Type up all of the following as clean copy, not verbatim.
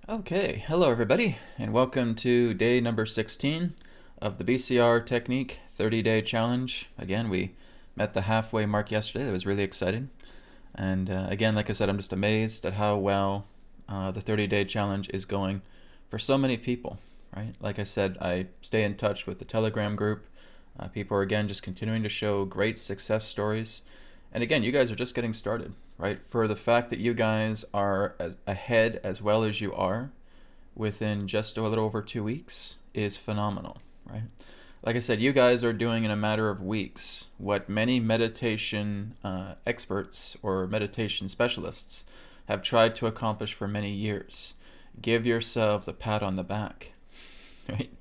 Okay, hello everybody, and welcome to day number 16 of the BCR Technique 30-day challenge. Again, we met the halfway mark yesterday. That was really exciting. And again, like I said, I'm just amazed at how well the 30-day challenge is going for so many people, right? Like I said, I stay in touch with the Telegram group. People are, again, just continuing to show great success stories. And again, you guys are just getting started, right? For the fact that you guys are ahead as well as you are within just a little over 2 weeks is phenomenal, right? Like I said, you guys are doing in a matter of weeks what many meditation experts or meditation specialists have tried to accomplish for many years. Give yourselves a pat on the back, right?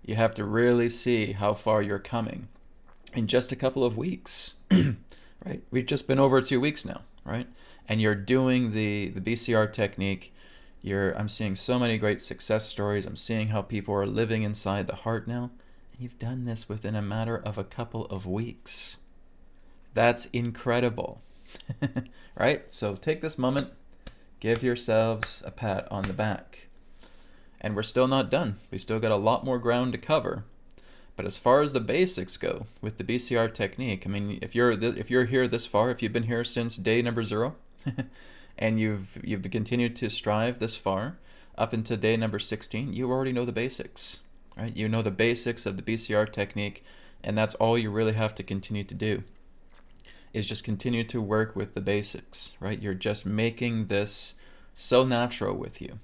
You have to really see how far you're coming in just a couple of weeks. Right? We've just been over 2 weeks now, right? And you're doing the BCR technique. I'm seeing so many great success stories. I'm seeing how people are living inside the heart now. And you've done this within a matter of a couple of weeks. That's incredible, right? So take this moment, give yourselves a pat on the back. And we're still not done. We still got a lot more ground to cover. But as far as the basics go with the BCR technique, I mean, if you're here this far, if you've been here since day number 0, and you've continued to strive this far up into day number 16, you already know the basics, right? You know the basics of the BCR technique, and that's all you really have to continue to do, is just continue to work with the basics, right? You're just making this so natural with you.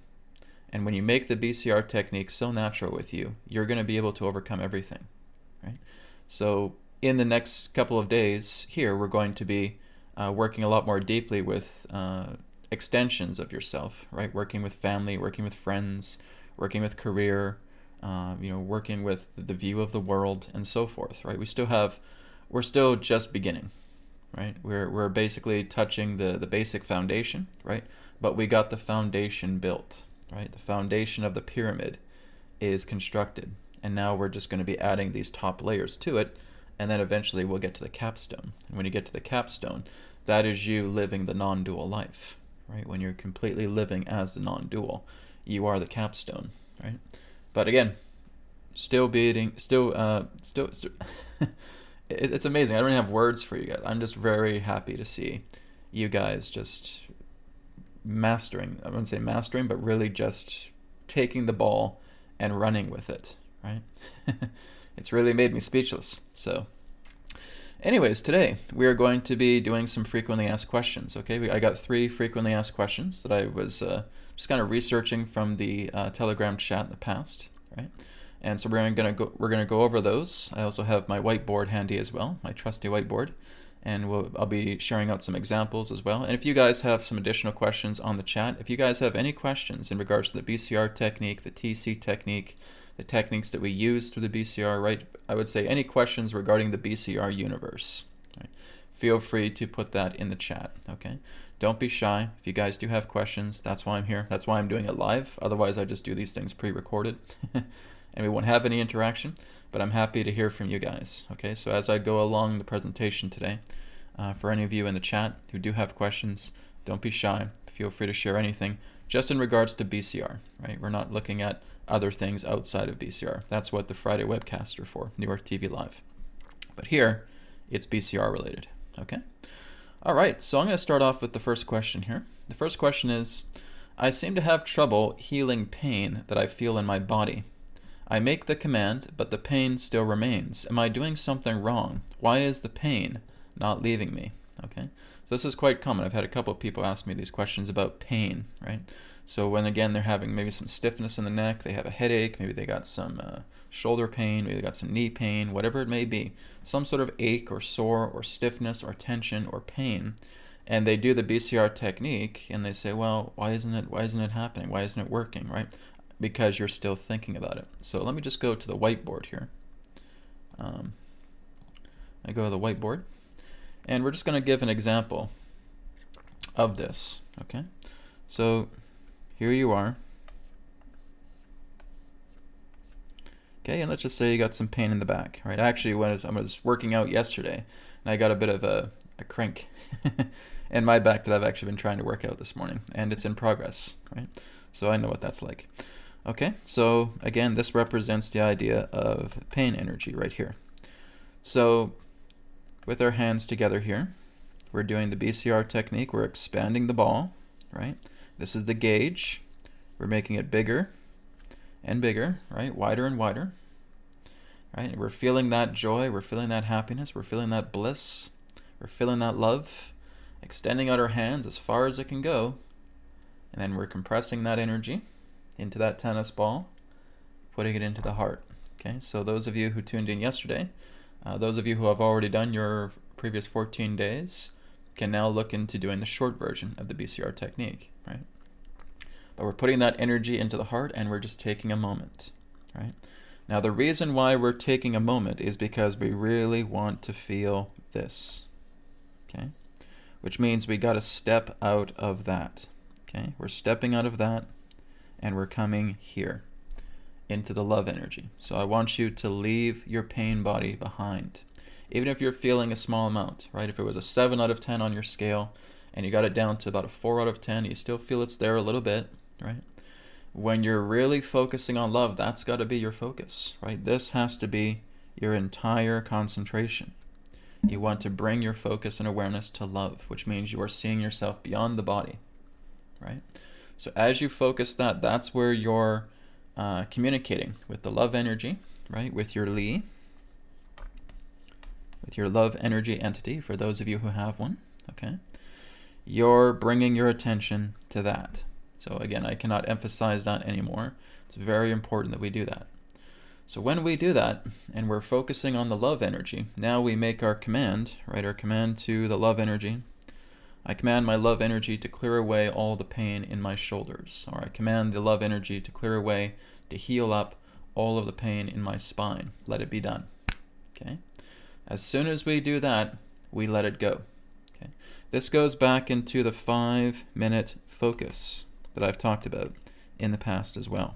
And when you make the BCR technique so natural with you, you're going to be able to overcome everything, right? So in the next couple of days here, we're going to be working a lot more deeply with extensions of yourself, right? Working with family, working with friends, working with career, working with the view of the world and so forth, right? We're still just beginning, right? We're basically touching the basic foundation, right? But we got the foundation built. Right? The foundation of the pyramid is constructed, and now we're just going to be adding these top layers to it, and then eventually we'll get to the capstone. And when you get to the capstone, that is you living the non-dual life, right? When you're completely living as the non-dual, you are the capstone, right? But again, still it's amazing. I don't even have words for you guys. I'm just very happy to see you guys just mastering, I wouldn't say mastering, but really just taking the ball and running with it, right? It's really made me speechless. So anyways, today we are going to be doing some frequently asked questions, okay? I got 3 frequently asked questions that I was just kind of researching from the Telegram chat in the past, right? And so we're gonna go over those. I also have my whiteboard handy as well, my trusty whiteboard. And I'll be sharing out some examples as well. And if you guys have some additional questions on the chat, if you guys have any questions in regards to the BCR technique, the TC technique, the techniques that we use through the BCR, right? I would say any questions regarding the BCR universe, right? Feel free to put that in the chat, okay? Don't be shy. If you guys do have questions, that's why I'm here. That's why I'm doing it live. Otherwise, I just do these things pre-recorded and we won't have any interaction. But I'm happy to hear from you guys, okay? So as I go along the presentation today, for any of you in the chat who do have questions, don't be shy. Feel free to share anything just in regards to BCR, right? We're not looking at other things outside of BCR. That's what the Friday webcasts are for, New York TV Live. But here, it's BCR related, okay? All right, so I'm going to start off with the first question here. The first question is, I seem to have trouble healing pain that I feel in my body. I make the command, but the pain still remains. Am I doing something wrong? Why is the pain not leaving me? Okay, so this is quite common. I've had a couple of people ask me these questions about pain, right? So when, again, they're having maybe some stiffness in the neck, they have a headache, maybe they got some shoulder pain, maybe they got some knee pain, whatever it may be, some sort of ache or sore or stiffness or tension or pain, and they do the BCR technique, and they say, well, why isn't it happening? Why isn't it working, right? Because you're still thinking about it. So let me just go to the whiteboard here. I go to the whiteboard, and we're just going to give an example of this, okay? So here you are. Okay, and let's just say you got some pain in the back, right? Actually, when I was working out yesterday, and I got a bit of a crank in my back that I've actually been trying to work out this morning, and it's in progress, right? So I know what that's like. Okay, so again, this represents the idea of pain energy right here. So with our hands together here, we're doing the BCR technique. We're expanding the ball, right? This is the gauge. We're making it bigger and bigger, right? Wider and wider, right? We're feeling that joy. We're feeling that happiness. We're feeling that bliss. We're feeling that love. Extending out our hands as far as it can go. And then we're compressing that energy into that tennis ball, putting it into the heart. Okay, so those of you who tuned in yesterday, those of you who have already done your previous 14 days, can now look into doing the short version of the BCR technique, right? But we're putting that energy into the heart and we're just taking a moment, right? Now the reason why we're taking a moment is because we really want to feel this, okay? Which means we got to step out of that, okay? We're stepping out of that and we're coming here into the love energy. So I want you to leave your pain body behind. Even if you're feeling a small amount, right? If it was a 7 out of 10 on your scale and you got it down to about a 4 out of 10, you still feel it's there a little bit, right? When you're really focusing on love, that's got to be your focus, right? This has to be your entire concentration. You want to bring your focus and awareness to love, which means you are seeing yourself beyond the body, right? So as you focus that, that's where you're communicating with the love energy, right? With your Li, with your love energy entity, for those of you who have one, okay? You're bringing your attention to that. So again, I cannot emphasize that anymore. It's very important that we do that. So when we do that, and we're focusing on the love energy, now we make our command, right? Our command to the love energy. I command my love energy to clear away all the pain in my shoulders. Or I command the love energy to clear away, to heal up all of the pain in my spine. Let it be done, okay? As soon as we do that, we let it go. Okay? This goes back into the 5-minute focus that I've talked about in the past as well.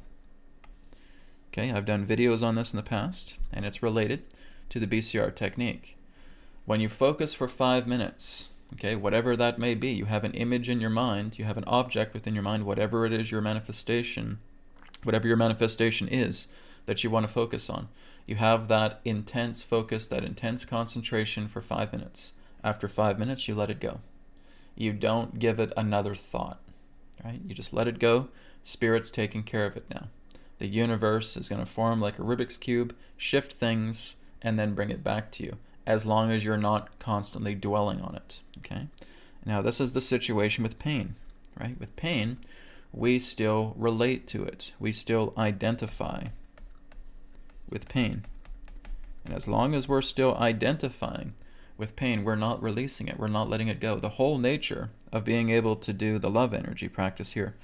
Okay, I've done videos on this in the past, and it's related to the BCR technique. When you focus for 5 minutes, okay, whatever that may be, you have an image in your mind, you have an object within your mind, whatever it is your manifestation, whatever your manifestation is that you want to focus on. You have that intense focus, that intense concentration for 5 minutes. After 5 minutes, you let it go. You don't give it another thought, right? You just let it go. Spirit's taking care of it now. The universe is going to form like a Rubik's Cube, shift things, and then bring it back to you, as long as you're not constantly dwelling on it, okay? Now, this is the situation with pain, right? With pain, we still relate to it. We still identify with pain. And as long as we're still identifying with pain, we're not releasing it. We're not letting it go. The whole nature of being able to do the love energy practice here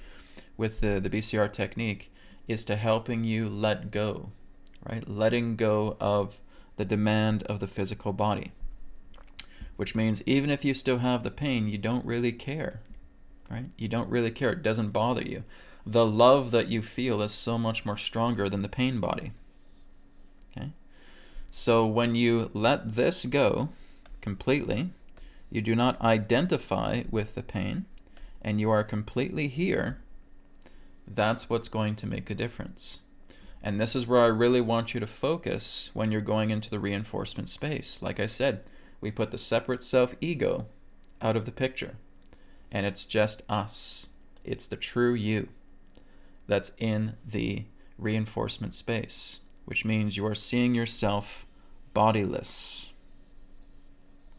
with the BCR technique is to helping you let go, right? Letting go of the demand of the physical body, which means even if you still have the pain, you don't really care, right? You don't really care. It doesn't bother you. The love that you feel is so much more stronger than the pain body, okay? So when you let this go completely, you do not identify with the pain, and you are completely here, that's what's going to make a difference. And this is where I really want you to focus when you're going into the reinforcement space. Like I said, we put the separate self-ego out of the picture, and it's just us. It's the true you that's in the reinforcement space, which means you are seeing yourself bodiless.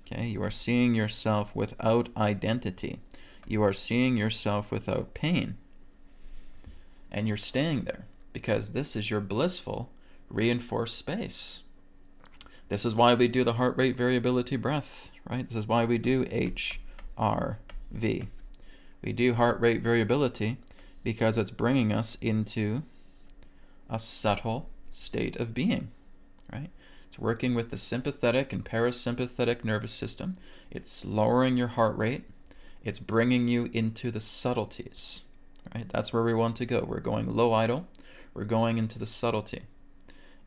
Okay, you are seeing yourself without identity. You are seeing yourself without pain. And you're staying there because this is your blissful, reinforced space. This is why we do the heart rate variability breath, right? This is why we do HRV. We do heart rate variability because it's bringing us into a subtle state of being, right? It's working with the sympathetic and parasympathetic nervous system. It's lowering your heart rate. It's bringing you into the subtleties, right? That's where we want to go. We're going low idle. We're going into the subtlety.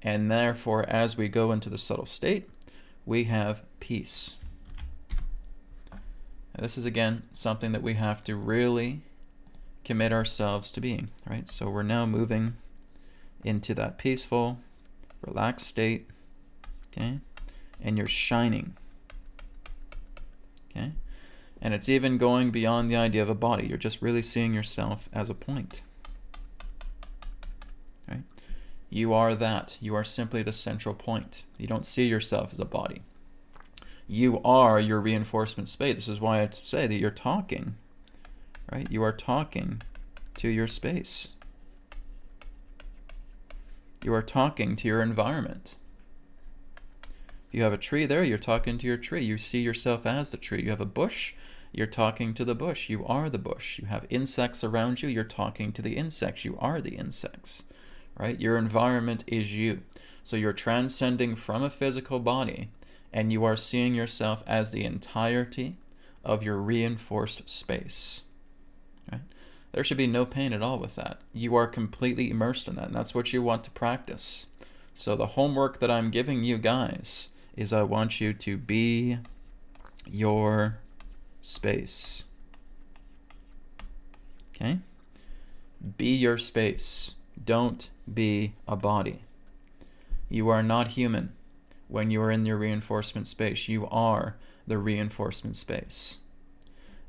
And therefore, as we go into the subtle state, we have peace. Now, this is, again, something that we have to really commit ourselves to being, right? So we're now moving into that peaceful, relaxed state, okay? And you're shining, okay? And it's even going beyond the idea of a body. You're just really seeing yourself as a point, right? You are that. You are simply the central point. You don't see yourself as a body. You are your reinforcement space. This is why I say that you're talking, right? You are talking to your space. You are talking to your environment. If you have a tree there, you're talking to your tree. You see yourself as the tree. You have a bush, you're talking to the bush. You are the bush. You have insects around you, you're talking to the insects. You are the insects, right? Your environment is you. So you're transcending from a physical body, and you are seeing yourself as the entirety of your reinforced space, right? There should be no pain at all with that. You are completely immersed in that, and that's what you want to practice. So the homework that I'm giving you guys is I want you to be your space. Okay? Be your space. Don't be a body. You are not human when you are in your reinforcement space. You are the reinforcement space.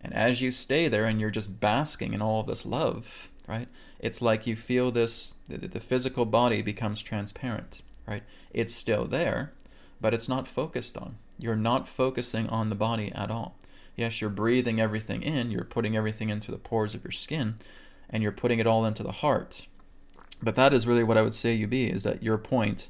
And as you stay there and you're just basking in all of this love, right? It's like you feel this, the physical body becomes transparent, right? It's still there, but it's not focused on. You're not focusing on the body at all. Yes, you're breathing everything in, you're putting everything in through the pores of your skin, and you're putting it all into the heart. But that is really what I would say you be, is that your point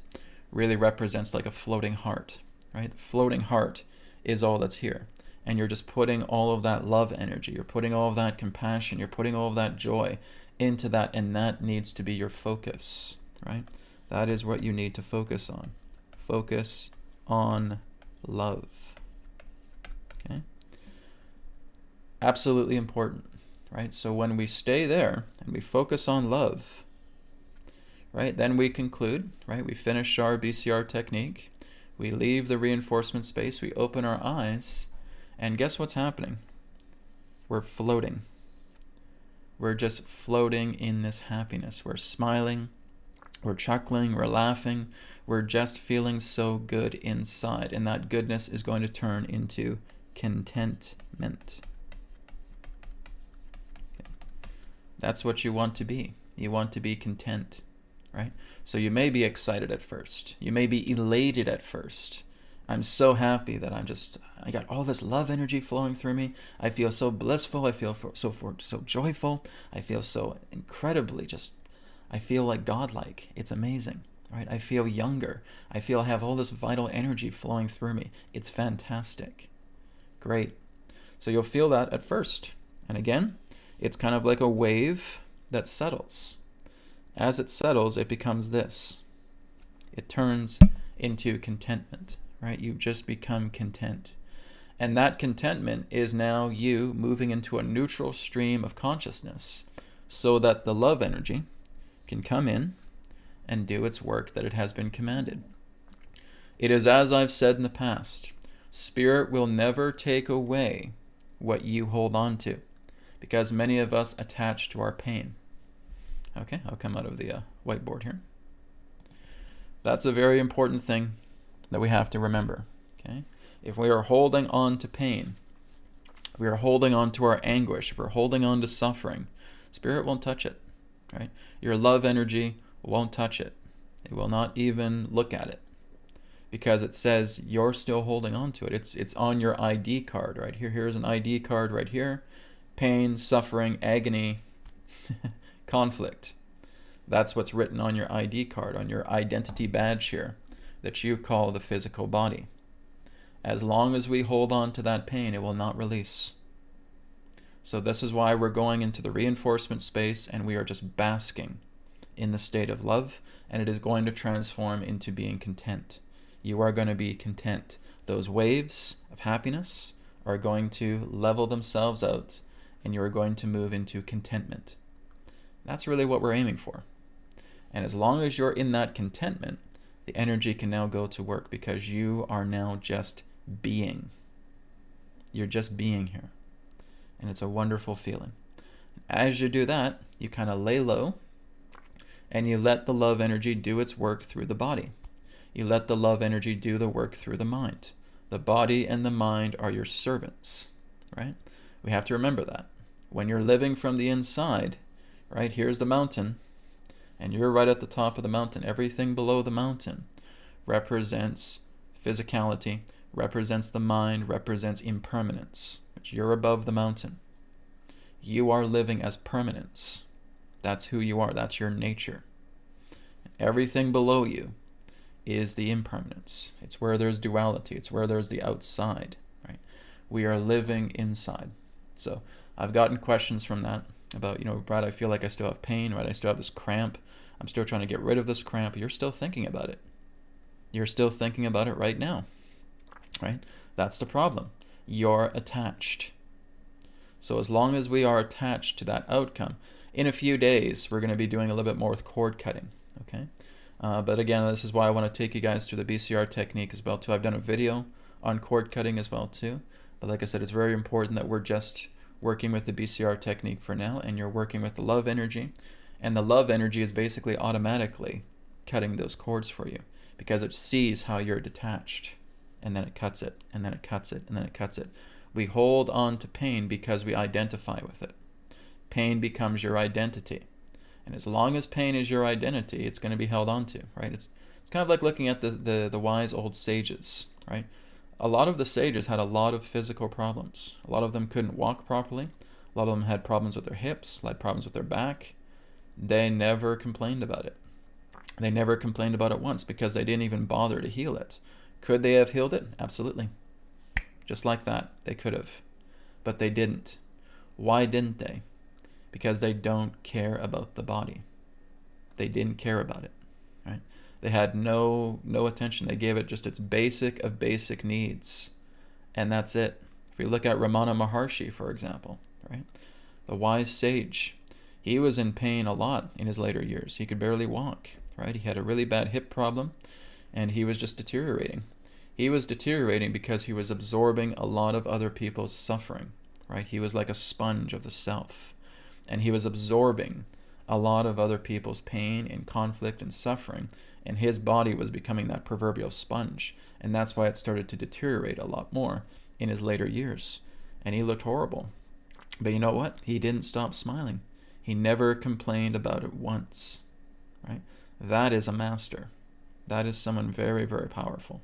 really represents like a floating heart, right? The floating heart is all that's here. And you're just putting all of that love energy, you're putting all of that compassion, you're putting all of that joy into that, and that needs to be your focus, right? That is what you need to focus on. Focus on love, okay? Absolutely important, right? So when we stay there and we focus on love, right, then we conclude, right? We finish our BCR technique, we leave the reinforcement space, we open our eyes, and guess what's happening? We're floating. We're just floating in this happiness. We're smiling, we're chuckling, we're laughing, we're just feeling so good inside, and that goodness is going to turn into contentment. Okay. That's what you want to be. You want to be content, right? So you may be excited at first. You may be elated at first. I'm so happy that I got all this love energy flowing through me. I feel so blissful. I feel so joyful. I feel so incredibly I feel like godlike. It's amazing, right? I feel younger. I feel I have all this vital energy flowing through me. It's fantastic. Great. So you'll feel that at first. And again, it's kind of like a wave that settles. As it settles, it becomes this. It turns into contentment, right? You just become content. And that contentment is now you moving into a neutral stream of consciousness so that the love energy can come in and do its work that it has been commanded. It is as I've said in the past, Spirit will never take away what you hold on to, because many of us attach to our pain. Okay, I'll come out of the whiteboard here. That's a very important thing that we have to remember. Okay, if we are holding on to pain, if we are holding on to our anguish, if we're holding on to suffering, Spirit won't touch it, right? Your love energy won't touch it. It will not even look at it, because it says you're still holding on to it. It's on your ID card right here. Here's an ID card right here. Pain, suffering, agony, conflict. That's what's written on your ID card, on your identity badge here, that you call the physical body. As long as we hold on to that pain, it will not release. So this is why we're going into the reinforcement space, and we are just basking in the state of love, and it is going to transform into being content. You are going to be content. Those waves of happiness are going to level themselves out, and you are going to move into contentment. That's really what we're aiming for. And as long as you're in that contentment, the energy can now go to work, because you are now just being. You're just being here. And it's a wonderful feeling. As you do that, you kind of lay low and you let the love energy do its work through the body. You let the love energy do the work through the mind. The body and the mind are your servants, right? We have to remember that. When you're living from the inside, right, here's the mountain, and you're right at the top of the mountain. Everything below the mountain represents physicality, represents the mind, represents impermanence. But you're above the mountain. You are living as permanence. That's who you are. That's your nature. Everything below you is the impermanence. It's where there's duality. It's where there's the outside, right? We are living inside. So I've gotten questions from that about, Brad, I feel like I still have pain, right? I still have this cramp. I'm still trying to get rid of this cramp. You're still thinking about it. You're still thinking about it right now, right? That's the problem. You're attached. So as long as we are attached to that outcome, in a few days, we're going to be doing a little bit more with cord cutting, okay? But again, this is why I want to take you guys through the BCR technique as well too. I've done a video on cord cutting as well too. But like I said, it's very important that we're just working with the BCR technique for now, and you're working with the love energy. And the love energy is basically automatically cutting those cords for you because it sees how you're detached, and then it cuts it, and then it cuts it, and then it cuts it. We hold on to pain because we identify with it. Pain becomes your identity. And as long as pain is your identity, it's going to be held on to, right? It's kind of like looking at the wise old sages, right? A lot of the sages had a lot of physical problems. A lot of them couldn't walk properly. A lot of them had problems with their hips, had problems with their back. They never complained about it. They never complained about it once because they didn't even bother to heal it. Could they have healed it? Absolutely. Just like that, they could have. But they didn't. Why didn't they? Because they don't care about the body. They didn't care about it, right? They had no attention. They gave it just its basic of basic needs, and that's it. If we look at Ramana Maharshi, for example, right? The wise sage, he was in pain a lot in his later years. He could barely walk, right? He had a really bad hip problem, and he was just deteriorating. He was deteriorating because he was absorbing a lot of other people's suffering, right? He was like a sponge of the self. And he was absorbing a lot of other people's pain and conflict and suffering, and his body was becoming that proverbial sponge, and that's why it started to deteriorate a lot more in his later years, and he looked horrible. But you know what? He didn't stop smiling. He never complained about it once, right? That is a master. That is someone very, very powerful.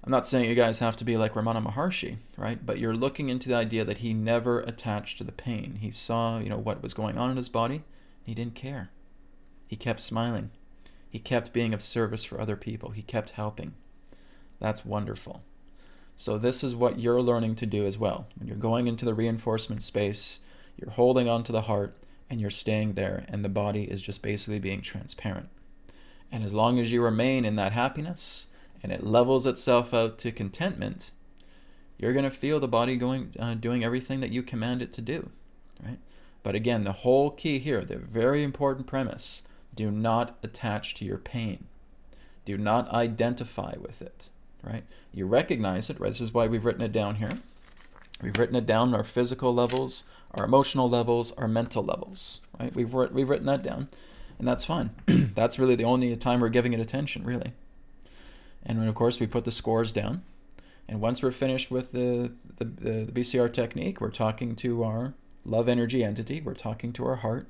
I'm not saying you guys have to be like Ramana Maharshi, right? But you're looking into the idea that he never attached to the pain. He saw, what was going on in his body. He didn't care. He kept smiling. He kept being of service for other people. He kept helping. That's wonderful. So this is what you're learning to do as well. When you're going into the reinforcement space, you're holding on to the heart and you're staying there, and the body is just basically being transparent. And as long as you remain in that happiness, and it levels itself out to contentment, you're going to feel the body doing everything that you command it to do, right? But again, the whole key here, the very important premise, do not attach to your pain. Do not identify with it, right? You recognize it, right? This is why we've written it down here. We've written it down, our physical levels, our emotional levels, our mental levels, right? We've written that down, and that's fine. That's really the only time we're giving it attention, really. And then, of course, we put the scores down. And once we're finished with the BCR technique, we're talking to our love energy entity. We're talking to our heart.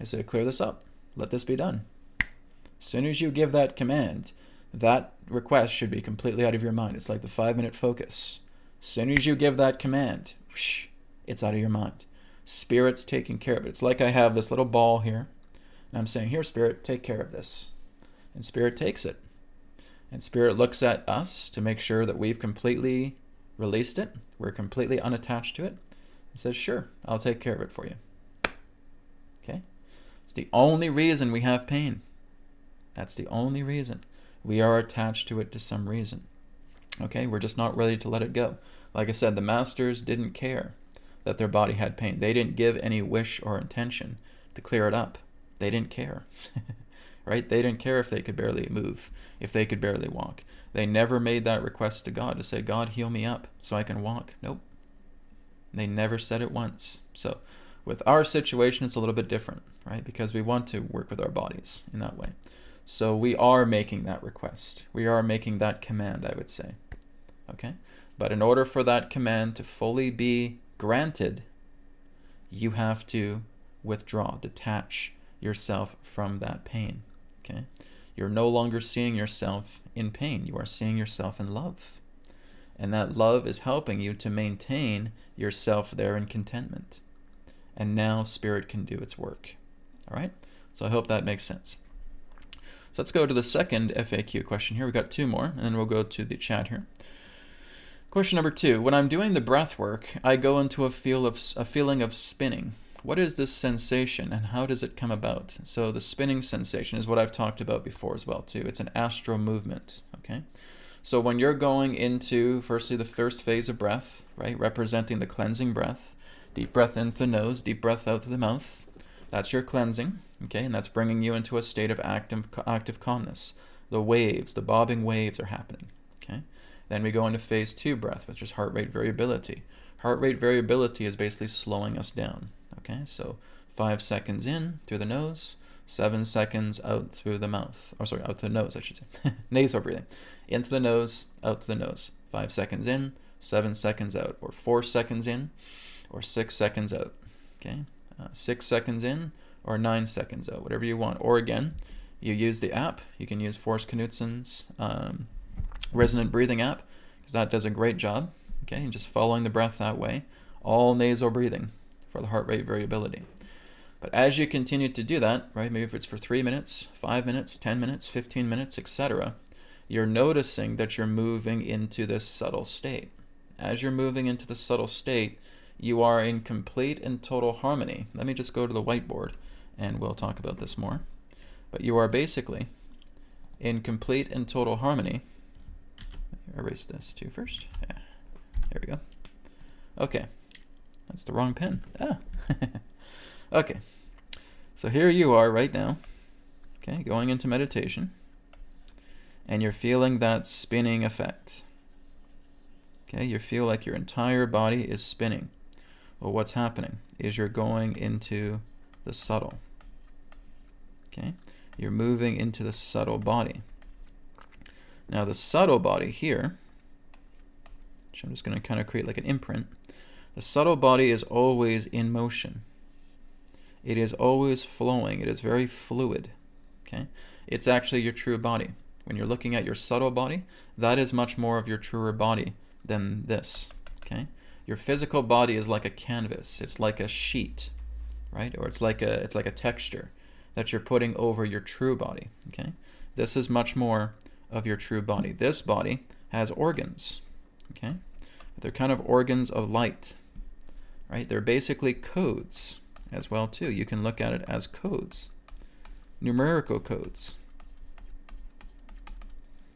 I say, clear this up. Let this be done. As soon as you give that command, that request should be completely out of your mind. It's like the 5-minute focus. As soon as you give that command, whoosh, it's out of your mind. Spirit's taking care of it. It's like I have this little ball here, and I'm saying, here, Spirit, take care of this. And Spirit takes it. And Spirit looks at us to make sure that we've completely released it. We're completely unattached to it. And says, sure, I'll take care of it for you. Okay? It's the only reason we have pain. That's the only reason. We are attached to it to some reason. Okay? We're just not ready to let it go. Like I said, the masters didn't care that their body had pain. They didn't give any wish or intention to clear it up. They didn't care. Right? They didn't care if they could barely move, if they could barely walk. They never made that request to God to say, God, heal me up so I can walk. Nope. They never said it once. So With our situation, it's a little bit different, right? Because we want to work with our bodies in that way. So we are making that request. We are making that command, I would say. Okay? But in order for that command to fully be granted, you have to withdraw, detach yourself from that pain. Okay? You're no longer seeing yourself in pain. You are seeing yourself in love. And that love is helping you to maintain yourself there in contentment. And now spirit can do its work. All right? So I hope that makes sense. So let's go to the second FAQ question here. We've got 2 more, and then we'll go to the chat here. Question number 2. When I'm doing the breath work, I go into a feeling of spinning. What is this sensation, and how does it come about? So the spinning sensation is what I've talked about before as well, too. It's an astral movement, okay? So when you're going into, firstly, the first phase of breath, right, representing the cleansing breath, deep breath in through the nose, deep breath out through the mouth. That's your cleansing, okay? And that's bringing you into a state of active calmness. The waves, the bobbing waves are happening, okay? Then we go into phase 2 breath, which is heart rate variability. Heart rate variability is basically slowing us down, okay? So 5 seconds in through the nose, 7 seconds out through the mouth. Or sorry, out through the nose, I should say. Nasal breathing. In through the nose, out through the nose. 5 seconds in, 7 seconds out. Or 4 seconds in, or 6 seconds out, okay? 6 seconds in, or 9 seconds out, whatever you want. Or again, you use the app. You can use Forrest Knudsen's resonant breathing app, because that does a great job, okay? And just following the breath that way, all nasal breathing for the heart rate variability. But as you continue to do that, right, maybe if it's for 3 minutes, 5 minutes, 10 minutes, 15 minutes, etc., you're noticing that you're moving into this subtle state. As you're moving into the subtle state, you are in complete and total harmony. Let me just go to the whiteboard and we'll talk about this more. But you are basically in complete and total harmony. Erase this too first. Yeah, there we go. Okay, that's the wrong pen. Ah. Okay, so here you are right now, okay, going into meditation, and you're feeling that spinning effect. Okay, you feel like your entire body is spinning. Well, what's happening is you're going into the subtle. Okay, you're moving into the subtle body. Now the subtle body here, which I'm just going to kind of create like an imprint, the subtle body is always in motion. It is always flowing. It is very fluid. Okay, it's actually your true body. When you're looking at your subtle body, that is much more of your truer body than this. Okay, your physical body is like a canvas. It's like a sheet, right? Or it's like a texture that you're putting over your true body. Okay, this is much more of your true body. This body has organs. Okay, they're kind of organs of light, right? They're basically codes as well too. You can look at it as codes, numerical codes.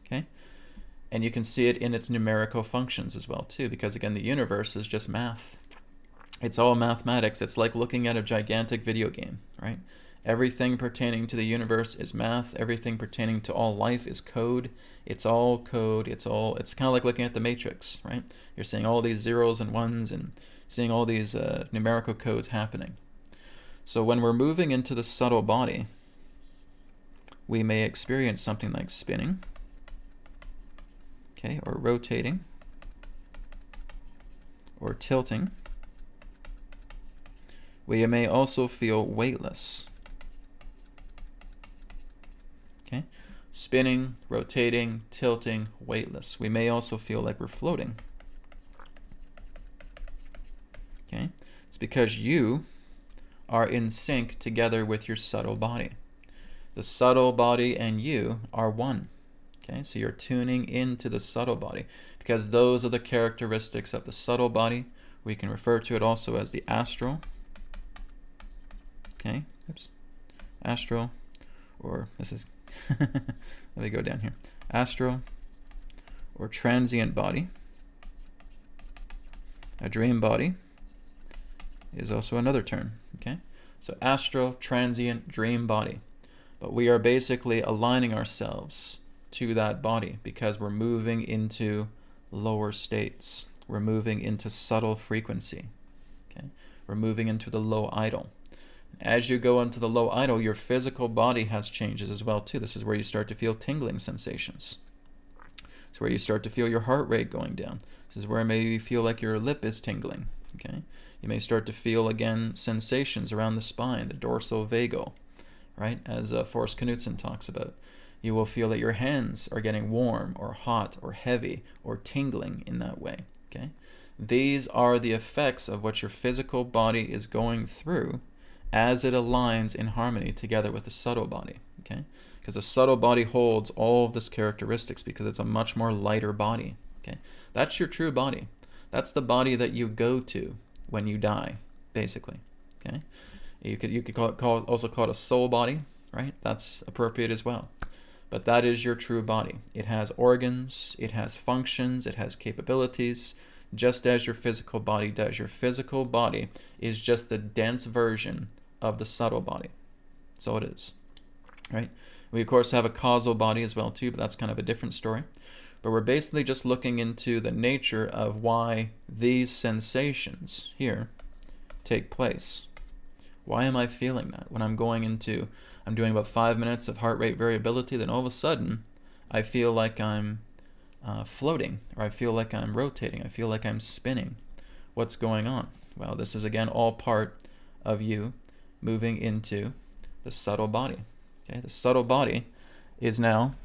Okay, and you can see it in its numerical functions as well too, because again, the universe is just math. It's all mathematics. It's like looking at a gigantic video game, right? Everything pertaining to the universe is math. Everything pertaining to all life is code. It's all code. It's kind of like looking at the Matrix, right? You're seeing all these zeros and ones and seeing all these numerical codes happening. So when we're moving into the subtle body, we may experience something like spinning, okay, or rotating, or tilting. We may also feel weightless. Okay, spinning, rotating, tilting, weightless. We may also feel like we're floating. Okay, it's because you are in sync together with your subtle body. The subtle body and you are one. Okay, so you're tuning into the subtle body because those are the characteristics of the subtle body. We can refer to it also as the astral. Okay, oops, astral, or this is, let me go down here. Astral or transient body. A dream body is also another term, okay? So astral, transient, dream body. But we are basically aligning ourselves to that body because we're moving into lower states. We're moving into subtle frequency, okay? We're moving into the low idle. As you go into the low idle, your physical body has changes as well too. This is where you start to feel tingling sensations. It's where you start to feel your heart rate going down. This is where maybe you feel like your lip is tingling. Okay, you may start to feel again sensations around the spine, the dorsal vagal, right? As Forrest Knudsen talks about. You will feel that your hands are getting warm or hot or heavy or tingling in that way. Okay, these are the effects of what your physical body is going through as it aligns in harmony together with the subtle body. Okay, because the subtle body holds all of these characteristics because it's a much more lighter body. Okay, that's your true body. That's the body that you go to when you die, basically. Okay, you could also call it a soul body, right? That's appropriate as well. But that is your true body. It has organs, it has functions, it has capabilities, just as your physical body does. Your physical body is just the dense version of the subtle body. So it is, right? We, of course, have a causal body as well, too, but that's kind of a different story. But we're basically just looking into the nature of why these sensations here take place. Why am I feeling that? When I'm doing about 5 minutes of heart rate variability, then all of a sudden, I feel like I'm floating, or I feel like I'm rotating, I feel like I'm spinning. What's going on? Well, this is again all part of you moving into the subtle body. Okay, the subtle body is now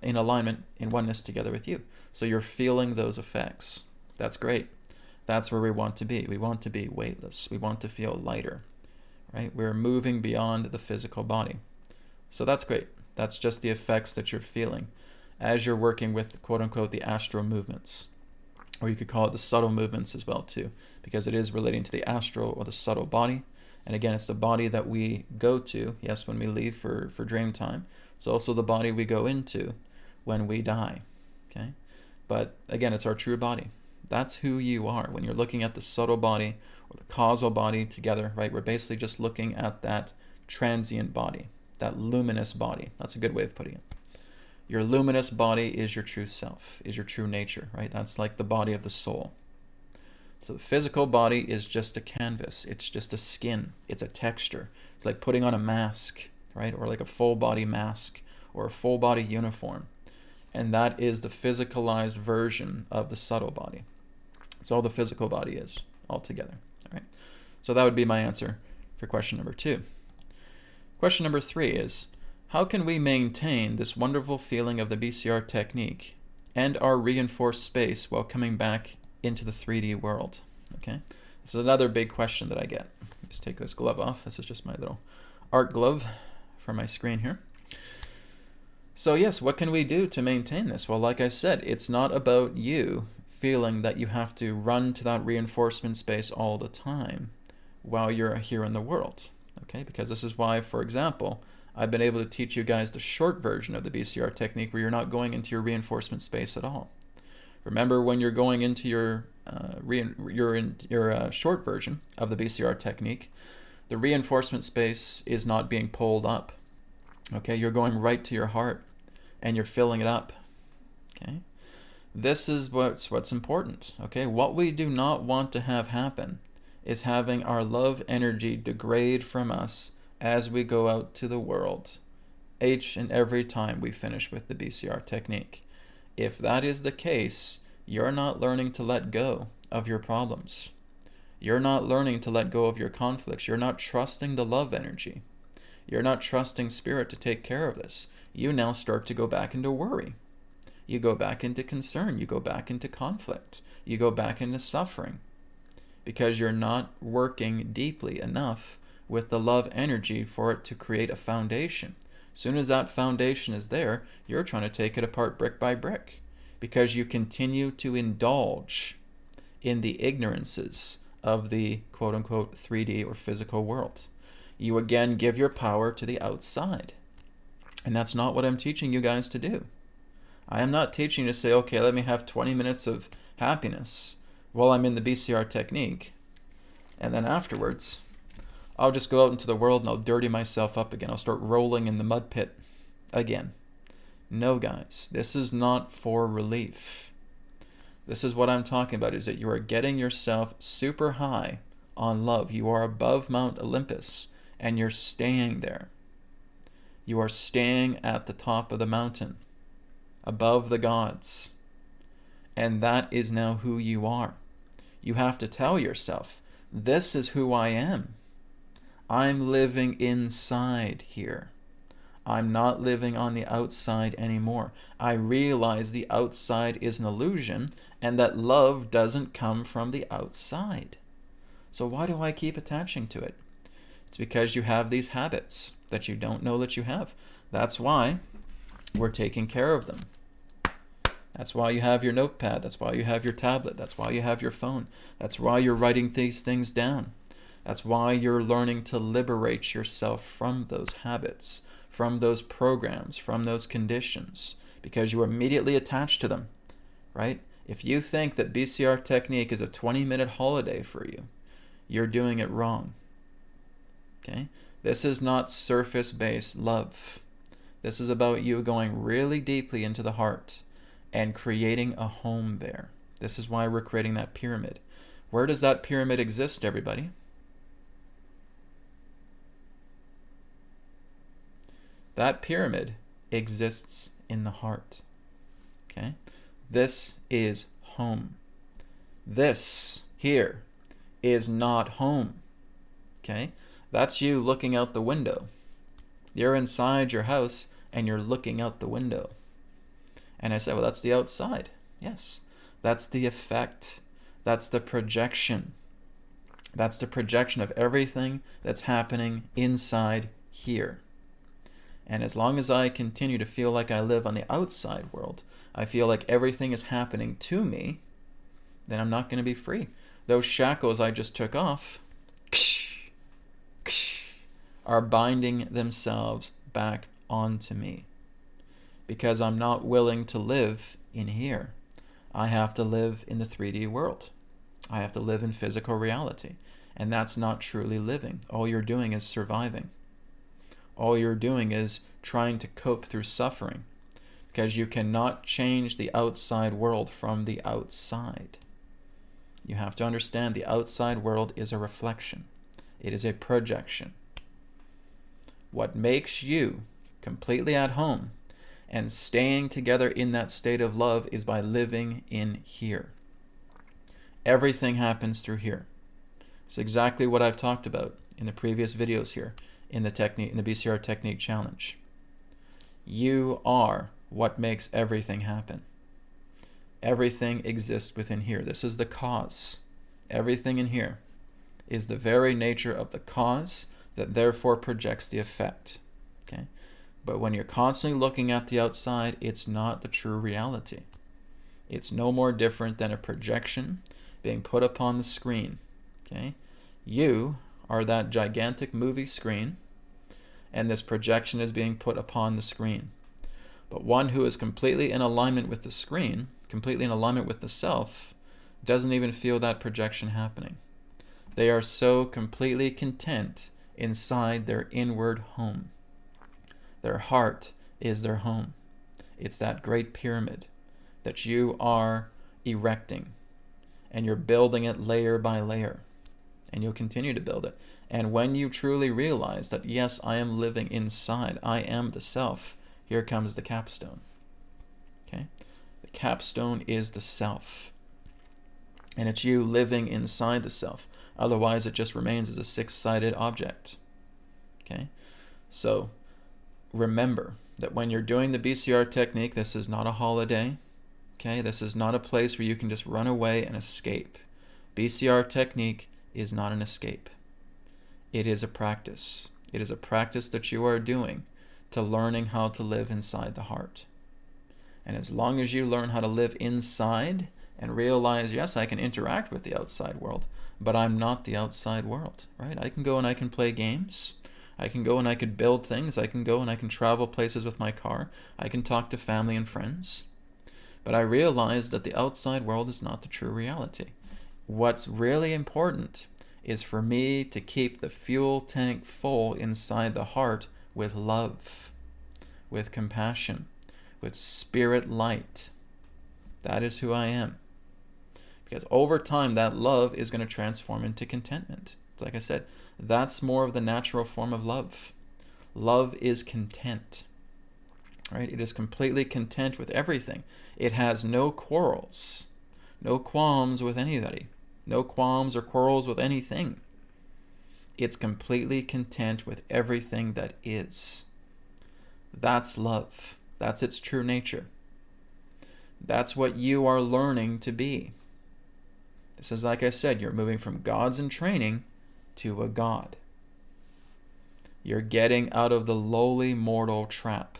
in alignment, in oneness together with you. So you're feeling those effects. That's great. That's where we want to be. We want to be weightless. We want to feel lighter, right? We're moving beyond the physical body. So that's great. That's just the effects that you're feeling as you're working with, quote unquote, the astral movements. Or you could call it the subtle movements as well too, because it is relating to the astral or the subtle body. And again, it's the body that we go to, yes, when we leave for dream time. It's also the body we go into when we die, okay? But again, it's our true body. That's who you are. When you're looking at the subtle body or the causal body together, right, we're basically just looking at that transient body, that luminous body. That's a good way of putting it. Your luminous body is your true self, is your true nature, right? That's like the body of the soul. So the physical body is just a canvas. It's just a skin. It's a texture. It's like putting on a mask, right? Or like a full body mask or a full body uniform. And that is the physicalized version of the subtle body. It's all the physical body is altogether. All right. So that would be my answer for question number 2. Question number 3 is, how can we maintain this wonderful feeling of the BCR technique and our reinforced space while coming back into the 3D world? Okay, this is another big question that I get. Just take this glove off. This is just my little art glove for my screen here. So yes, what can we do to maintain this? Well, like I said, it's not about you feeling that you have to run to that reinforcement space all the time while you're here in the world. Okay, because this is why, for example, I've been able to teach you guys the short version of the BCR technique where you're not going into your reinforcement space at all. Remember, when you're going into your short version of the BCR technique, the reinforcement space is not being pulled up. Okay, you're going right to your heart and you're filling it up. Okay, this is what's important. Okay, what we do not want to have happen is having our love energy degrade from us as we go out to the world each and every time we finish with the BCR technique. If that is the case, you're not learning to let go of your problems. You're not learning to let go of your conflicts. You're not trusting the love energy. You're not trusting spirit to take care of this. You now start to go back into worry. You go back into concern. You go back into conflict. You go back into suffering because you're not working deeply enough with the love energy for it to create a foundation. As soon as that foundation is there, you're trying to take it apart brick by brick because you continue to indulge in the ignorances of the quote-unquote 3D or physical world. You again give your power to the outside. And that's not what I'm teaching you guys to do. I am not teaching you to say, okay, let me have 20 minutes of happiness while I'm in the BCR technique, and then afterwards I'll just go out into the world and I'll dirty myself up again. I'll start rolling in the mud pit again. No, guys, this is not for relief. This is what I'm talking about, is that you are getting yourself super high on love. You are above Mount Olympus, and you're staying there. You are staying at the top of the mountain, above the gods. And that is now who you are. You have to tell yourself, this is who I am. I'm living inside here. I'm not living on the outside anymore. I realize the outside is an illusion and that love doesn't come from the outside. So why do I keep attaching to it? It's because you have these habits that you don't know that you have. That's why we're taking care of them. That's why you have your notepad. That's why you have your tablet. That's why you have your phone. That's why you're writing these things down. That's why you're learning to liberate yourself from those habits, from those programs, from those conditions, because you are immediately attached to them, right? If you think that BCR Technique is a 20-minute holiday for you, you're doing it wrong, okay? This is not surface-based love. This is about you going really deeply into the heart and creating a home there. This is why we're creating that pyramid. Where does that pyramid exist, everybody? That pyramid exists in the heart, okay? This is home. This here is not home, okay? That's you looking out the window. You're inside your house and you're looking out the window. And I say, well, that's the outside. Yes, that's the effect. That's the projection. That's the projection of everything that's happening inside here. And as long as I continue to feel like I live on the outside world, I feel like everything is happening to me, then I'm not going to be free. Those shackles I just took off are binding themselves back onto me because I'm not willing to live in here. I have to live in the 3D world. I have to live in physical reality. And that's not truly living. All you're doing is surviving. All you're doing is trying to cope through suffering because you cannot change the outside world from the outside. You have to understand the outside world is a reflection. It is a projection. What makes you completely at home and staying together in that state of love is by living in here. Everything happens through here. It's exactly what I've talked about in the previous videos here in the BCR Technique Challenge. You are what makes everything happen. Everything exists within here. This is the cause. Everything in here is the very nature of the cause that therefore projects the effect. Okay? But when you're constantly looking at the outside, it's not the true reality. It's no more different than a projection being put upon the screen. Okay? You are that gigantic movie screen, and this projection is being put upon the screen. But one who is completely in alignment with the screen, completely in alignment with the self, doesn't even feel that projection happening. They are so completely content inside their inward home. Their heart is their home. It's that great pyramid that you are erecting, and you're building it layer by layer, and you'll continue to build it. And when you truly realize that, yes, I am living inside, I am the self, here comes the capstone. Okay? The capstone is the self. And it's you living inside the self. Otherwise, it just remains as a six-sided object. Okay? So, remember that when you're doing the BCR technique, this is not a holiday. Okay? This is not a place where you can just run away and escape. BCR technique is not an escape. It is a practice. It is a practice that you are doing to learning how to live inside the heart. And as long as you learn how to live inside and realize, yes, I can interact with the outside world, but I'm not the outside world, right? I can go and I can play games. I can go and I can build things. I can go and I can travel places with my car. I can talk to family and friends. But I realize that the outside world is not the true reality. What's really important is for me to keep the fuel tank full inside the heart with love, with compassion, with spirit light. That is who I am. Because over time, that love is going to transform into contentment. It's like I said, that's more of the natural form of love. Love is content, right? It is completely content with everything. It has no quarrels, no qualms with anybody, no qualms or quarrels with anything. It's completely content with everything that is. That's love. That's its true nature. That's what you are learning to be. This is, like I said, you're moving from gods in training to a god. You're getting out of the lowly mortal trap.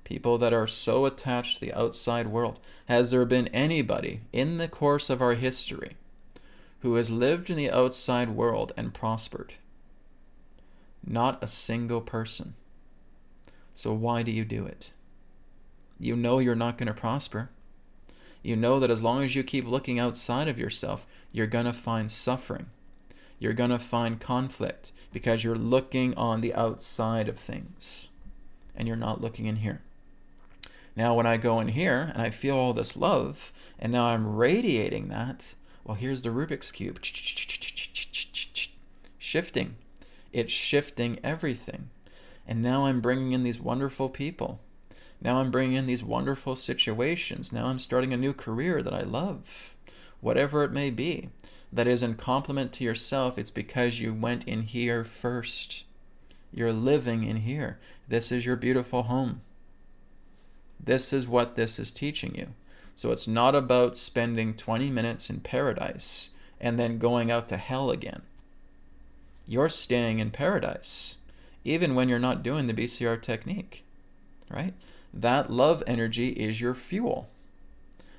People that are so attached to the outside world. Has there been anybody in the course of our history who has lived in the outside world and prospered? Not a single person. So why do you do it? You know you're not going to prosper. You know that as long as you keep looking outside of yourself, you're going to find suffering. You're going to find conflict because you're looking on the outside of things and you're not looking in here. Now, when I go in here and I feel all this love and now I'm radiating that, well, here's the Rubik's Cube. Shifting. It's shifting everything. And now I'm bringing in these wonderful people. Now I'm bringing in these wonderful situations. Now I'm starting a new career that I love. Whatever it may be. That is in complement to yourself. It's because you went in here first. You're living in here. This is your beautiful home. This is what this is teaching you. So it's not about spending 20 minutes in paradise and then going out to hell again. You're staying in paradise, even when you're not doing the BCR technique, right? That love energy is your fuel.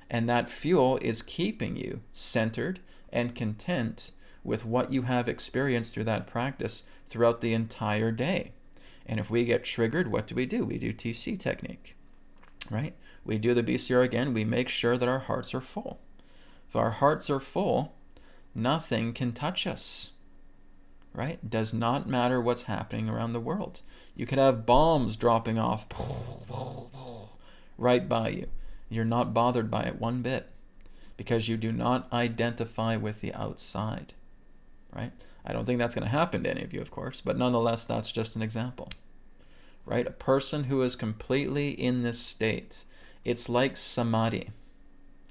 And that fuel is keeping you centered and content with what you have experienced through that practice throughout the entire day. And if we get triggered, what do? We do TC technique, right? We do the BCR again. We make sure that our hearts are full. If our hearts are full, nothing can touch us, right? It does not matter what's happening around the world. You could have bombs dropping off right by you. You're not bothered by it one bit because you do not identify with the outside, right? I don't think that's going to happen to any of you, of course, but nonetheless, that's just an example, right? A person who is completely in this state, it's like Samadhi,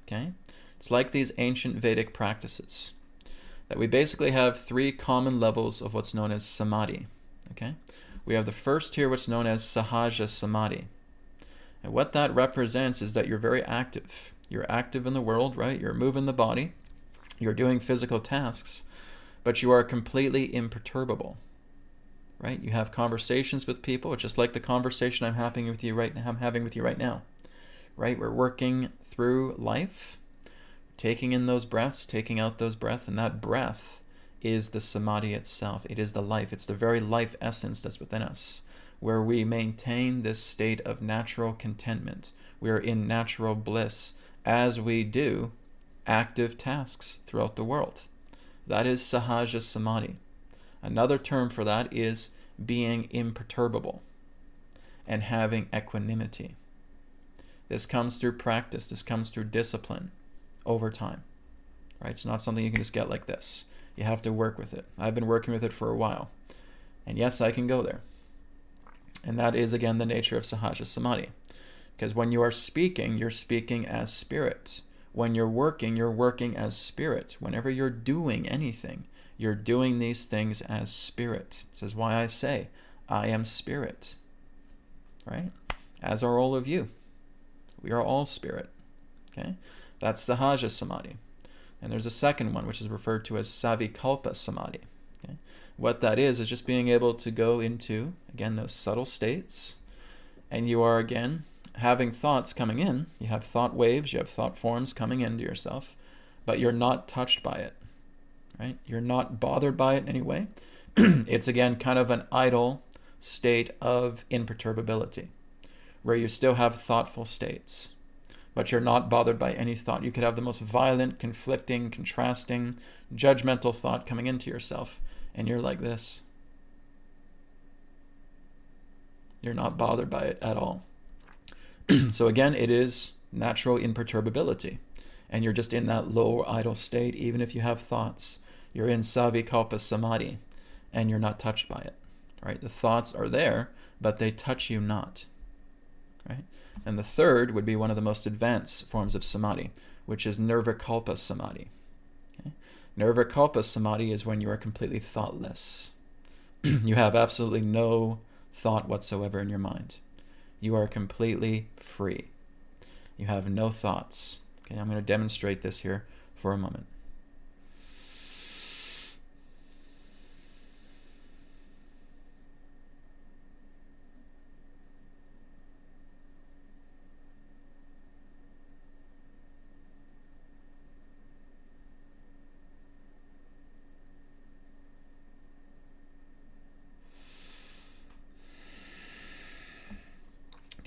okay? It's like these ancient Vedic practices that we basically have three common levels of what's known as Samadhi, okay? We have the first here, what's known as Sahaja Samadhi. And what that represents is that you're very active. You're active in the world, right? You're moving the body. You're doing physical tasks, but you are completely imperturbable, right? You have conversations with people, just like the conversation I'm having with you right now, right? We're working through life, taking in those breaths, taking out those breaths, and that breath is the Samadhi itself. It is the life. It's the very life essence that's within us, where we maintain this state of natural contentment. We are in natural bliss as we do active tasks throughout the world. That is Sahaja Samadhi. Another term for that is being imperturbable and having equanimity. This comes through practice. This comes through discipline over time, right? It's not something you can just get like this. You have to work with it. I've been working with it for a while. And yes, I can go there. And that is, again, the nature of Sahaja Samadhi. Because when you are speaking, you're speaking as spirit. When you're working as spirit. Whenever you're doing anything, you're doing these things as spirit. This is why I say, I am spirit. Right? As are all of you. We are all spirit. Okay? That's Sahaja Samadhi. And there's a second one, which is referred to as Savikalpa Samadhi. Okay? What that is just being able to go into, again, those subtle states. And you are, again, having thoughts coming in. You have thought waves, you have thought forms coming into yourself, but you're not touched by it, right? You're not bothered by it in any way. It's, again, kind of an idle state of imperturbability, where you still have thoughtful states, but you're not bothered by any thought. You could have the most violent, conflicting, contrasting, judgmental thought coming into yourself, and you're like this. You're not bothered by it at all. So again, it is natural imperturbability. and you're just in that low idle state, even if you have thoughts. You're in savikalpa samadhi, and you're not touched by it, right? The thoughts are there, but they touch you not, right? And the third would be one of the most advanced forms of samadhi, which is nirvikalpa samadhi. Okay? Nirvikalpa samadhi is when you are completely thoughtless. You have absolutely no thought whatsoever in your mind. You are completely free. You have no thoughts. Okay, I'm going to demonstrate this here for a moment.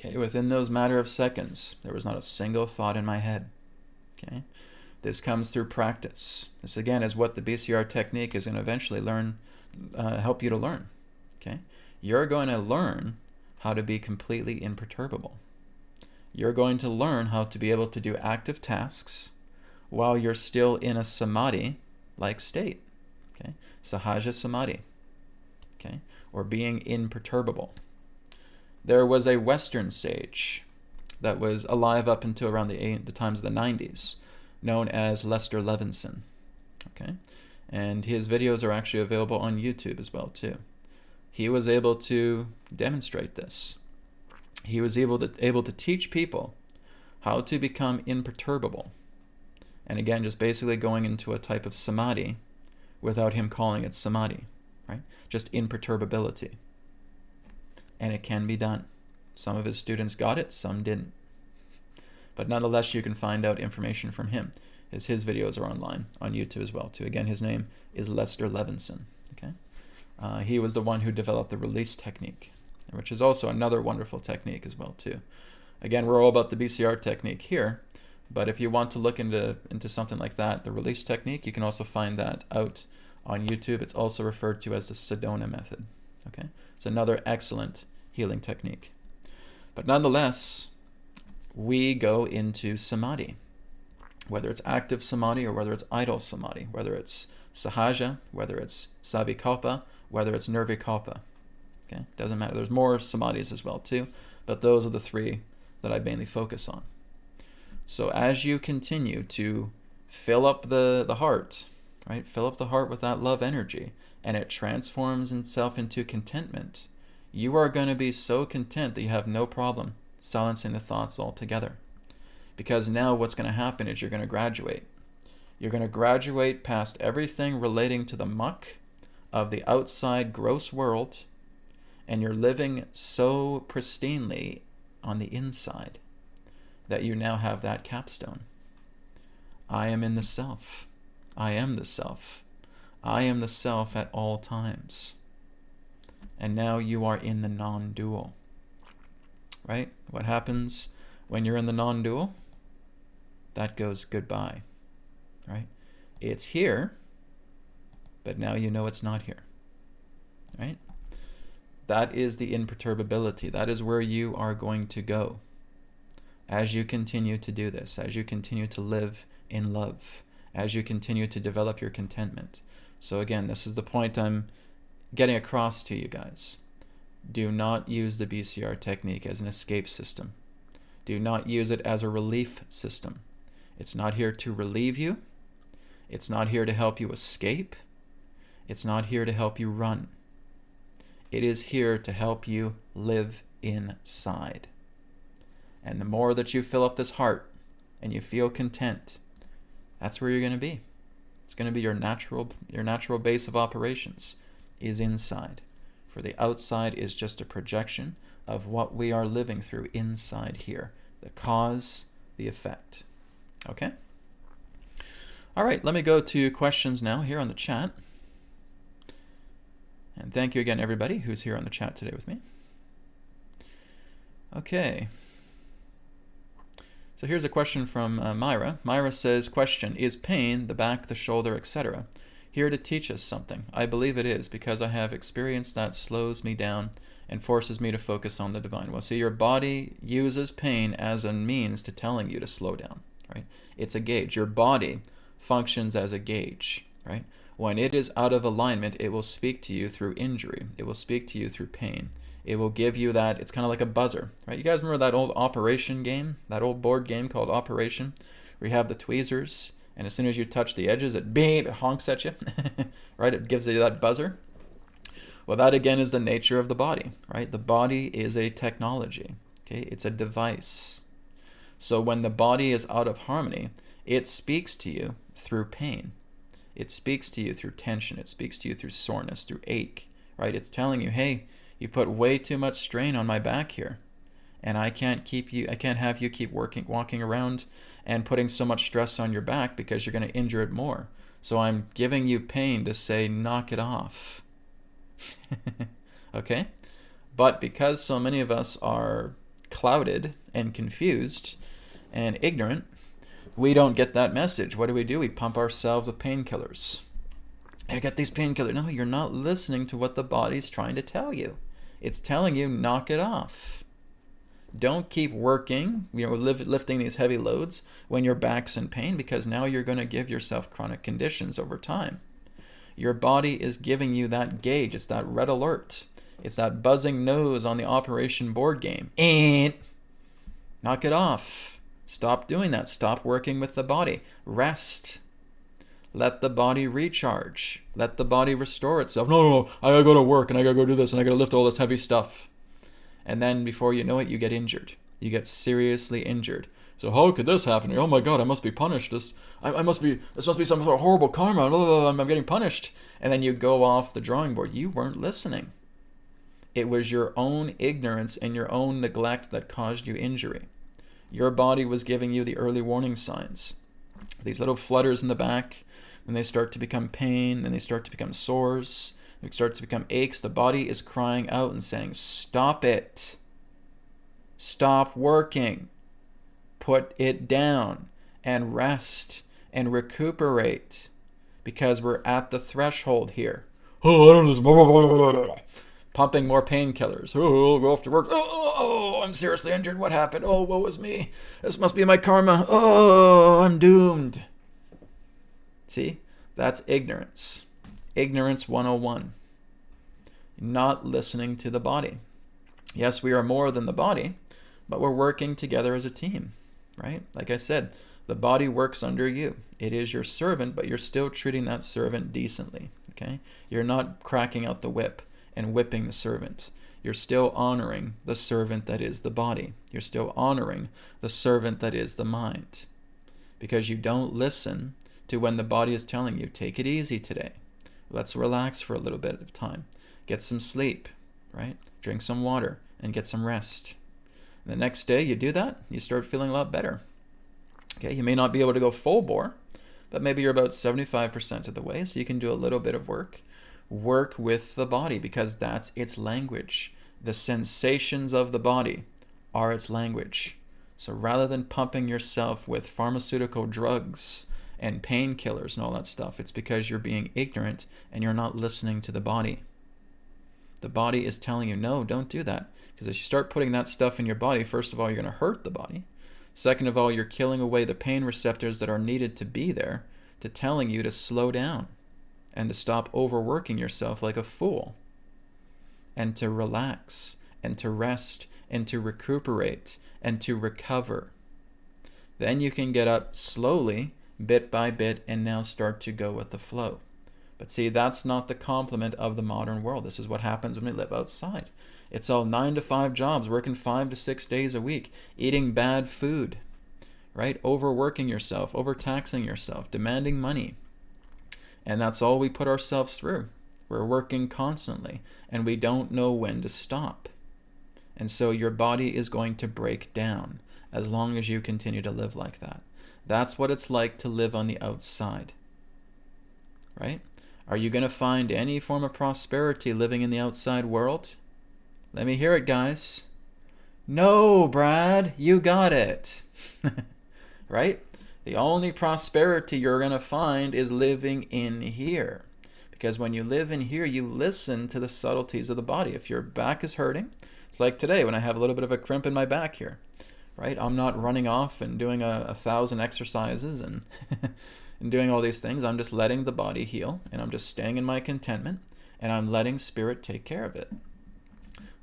Okay, within those matter of seconds, there was not a single thought in my head. Okay, this comes through practice. This again is what the BCR technique is going to eventually help you to learn. Okay, you're going to learn how to be completely imperturbable. You're going to learn how to be able to do active tasks while you're still in a samadhi-like state. Okay, sahaja samadhi. Okay, or being imperturbable. There was a Western sage that was alive up until around the times of the 90s, known as Lester Levinson. Okay, and his videos are actually available on YouTube as well too. He was able to demonstrate this. He was able to teach people how to become imperturbable, and again, just basically going into a type of samadhi without him calling it samadhi, right? Just imperturbability. And it can be done. Some of his students got it, some didn't. But nonetheless, you can find out information from him, as his videos are online on YouTube as well too. Again, his name is Lester Levinson. Okay, he was the one who developed the release technique, which is also another wonderful technique as well too. Again, we're all about the BCR technique here, but if you want to look into something like that, the release technique, you can also find that out on YouTube. It's also referred to as the Sedona method. Okay, it's another excellent healing technique. But nonetheless, we go into samadhi, whether it's active samadhi or whether it's idle samadhi, whether it's sahaja, whether it's savikalpa, whether it's nirvikalpa. Okay, doesn't matter. There's more samadhis as well too, but those are the three that I mainly focus on. So as you continue to fill up the heart, right? Fill up the heart with that love energy, and it transforms itself into contentment. You are going to be so content that you have no problem silencing the thoughts altogether. Because now what's going to happen is you're going to graduate. You're going to graduate past everything relating to the muck of the outside gross world, and you're living so pristinely on the inside that you now have that capstone. I am in the self. I am the self. I am the self at all times. And now you are in the non-dual. Right? What happens when you're in the non-dual? That goes goodbye. Right? It's here, but now you know it's not here. Right? That is the imperturbability. That is where you are going to go as you continue to do this, as you continue to live in love, as you continue to develop your contentment. So again, this is the point I'm getting across to you guys. Do not use the BCR technique as an escape system. Do not use it as a relief system. It's not here to relieve you. It's not here to help you escape. It's not here to help you run. It is here to help you live inside. And the more that you fill up this heart and you feel content, that's where you're going to be. It's going to be your natural base of operations is inside. For the outside is just a projection of what we are living through inside here. The cause, the effect. Okay? All right, let me go to questions now here on the chat. And thank you again, everybody who's here on the chat today with me. Okay. So here's a question from Myra. Myra says, question, is pain, the back, the shoulder, etc., here to teach us something? I believe it is, because I have experience that slows me down and forces me to focus on the divine. Well, see, your body uses pain as a means to telling you to slow down, right? It's a gauge. Your body functions as a gauge, right? When it is out of alignment, it will speak to you through injury. It will speak to you through pain. It will give you that, it's kind of like a buzzer, right? You guys remember that old Operation game, that old board game called Operation, where you have the tweezers, and as soon as you touch the edges, it beep, it honks at you, right? It gives you that buzzer. Well, that again is the nature of the body, right? The body is a technology, okay? It's a device. So when the body is out of harmony, it speaks to you through pain. It speaks to you through tension. It speaks to you through soreness, through ache, right? It's telling you, hey, you've put way too much strain on my back here, and I can't have you keep walking around and putting so much stress on your back because you're going to injure it more. So I'm giving you pain to say, knock it off. Okay? But because so many of us are clouded and confused and ignorant, we don't get that message. What do? We pump ourselves with painkillers. I got these painkillers. No, you're not listening to what the body's trying to tell you. It's telling you, knock it off. Don't keep working, lifting these heavy loads when your back's in pain, because now you're going to give yourself chronic conditions over time. Your body is giving you that gauge. It's that red alert. It's that buzzing nose on the Operation board game. And knock it off. Stop doing that. Stop working with the body. Rest. Let the body recharge. Let the body restore itself. No, I gotta go to work and I gotta go do this and I gotta lift all this heavy stuff. And then before you know it, you get injured. You get seriously injured. So how could this happen? Oh my God, I must be punished. This must be some sort of horrible karma. I'm getting punished. And then you go off the drawing board. You weren't listening. It was your own ignorance and your own neglect that caused you injury. Your body was giving you the early warning signs. These little flutters in the back, then they start to become pain, then they start to become sores, they start to become aches. The body is crying out and saying, stop it. Stop working. Put it down and rest and recuperate, because we're at the threshold here. Oh, I don't know. Pumping more painkillers. Oh, I'll go off to work. Oh, I'm seriously injured. What happened? Oh, woe is me. This must be my karma. Oh, I'm doomed. See? That's ignorance. Ignorance 101. Not listening to the body. Yes, we are more than the body, but we're working together as a team, right? Like I said, the body works under you. It is your servant, but you're still treating that servant decently, okay? You're not cracking out the whip and whipping the servant. You're still honoring the servant that is the body. You're still honoring the servant that is the mind, because you don't listen to when the body is telling you, take it easy today. Let's relax for a little bit of time. Get some sleep, right? Drink some water and get some rest. The next day you do that, you start feeling a lot better. Okay, you may not be able to go full bore, but maybe you're about 75% of the way, so you can do a little bit of work. Work with the body, because that's its language. The sensations of the body are its language. So rather than pumping yourself with pharmaceutical drugs and painkillers and all that stuff, it's because you're being ignorant and you're not listening to the body. The body is telling you, no, don't do that. Because if you start putting that stuff in your body, first of all, you're going to hurt the body. Second of all, you're killing away the pain receptors that are needed to be there, to telling you to slow down and to stop overworking yourself like a fool, and to relax and to rest and to recuperate and to recover. Then you can get up slowly, bit by bit, and now start to go with the flow. But see, that's not the complement of the modern world. This is what happens when we live outside. It's all 9 to 5 jobs, working 5 to 6 days a week, eating bad food, right? Overworking yourself, overtaxing yourself, demanding money. And that's all we put ourselves through. We're working constantly, and we don't know when to stop. And so your body is going to break down as long as you continue to live like that. That's what it's like to live on the outside, right? Are you going to find any form of prosperity living in the outside world? Let me hear it, guys. No, Brad, you got it. Right? The only prosperity you're going to find is living in here. Because when you live in here, you listen to the subtleties of the body. If your back is hurting, it's like today when I have a little bit of a crimp in my back here. right? I'm not running off and doing 1,000 exercises and and doing all these things. I'm just letting the body heal, and I'm just staying in my contentment, and I'm letting spirit take care of it.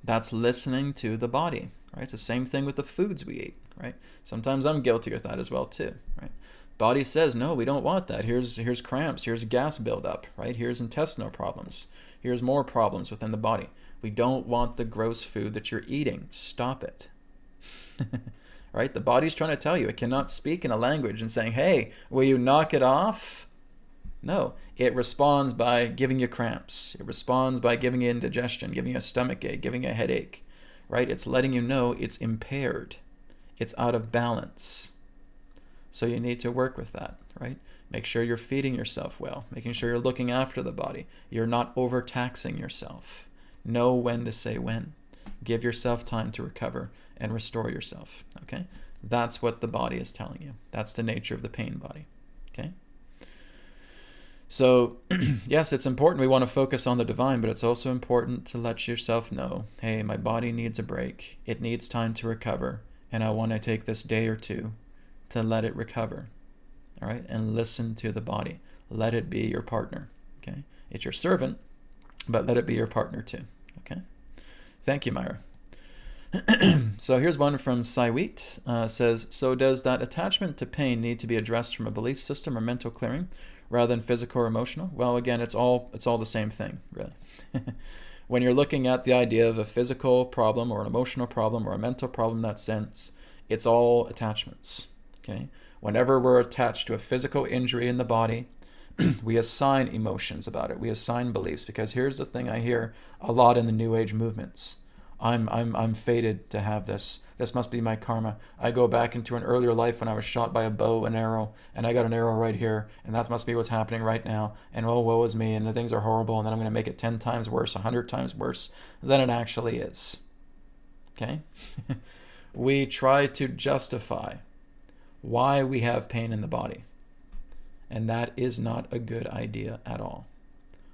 That's listening to the body, right? It's the same thing with the foods we eat, right? Sometimes I'm guilty with that as well too, right? Body says, no, we don't want that. Here's cramps, here's gas buildup, right? Here's intestinal problems. Here's more problems within the body. We don't want the gross food that you're eating. Stop it. Right? The body's trying to tell you. It cannot speak in a language and saying, hey, will you knock it off? No. It responds by giving you cramps. It responds by giving you indigestion, giving you a stomach ache, giving you a headache. Right? It's letting you know it's impaired. It's out of balance. So you need to work with that, right? Make sure you're feeding yourself well, making sure you're looking after the body. You're not overtaxing yourself. Know when to say when. Give yourself time to recover and restore yourself, okay? That's what the body is telling you. That's the nature of the pain body, okay? So, yes, it's important. We want to focus on the divine, but it's also important to let yourself know, hey, my body needs a break. It needs time to recover, and I want to take this day or two to let it recover, all right? And listen to the body. Let it be your partner, okay? It's your servant, but let it be your partner too, okay? Thank you, Myra. So here's one from Saiwit. Says, so does that attachment to pain need to be addressed from a belief system or mental clearing rather than physical or emotional? Well, again, it's all the same thing, really. When you're looking at the idea of a physical problem or an emotional problem or a mental problem in that sense, it's all attachments, okay? Whenever we're attached to a physical injury in the body, we assign emotions about it. We assign beliefs, because here's the thing I hear a lot in the New Age movements. I'm fated to have this. This must be my karma. I go back into an earlier life when I was shot by a bow and arrow, and I got an arrow right here, and that must be what's happening right now. And oh, woe is me, and the things are horrible, and then I'm going to make it 10 times worse, 100 times worse than it actually is. Okay? We try to justify why we have pain in the body. And that is not a good idea at all.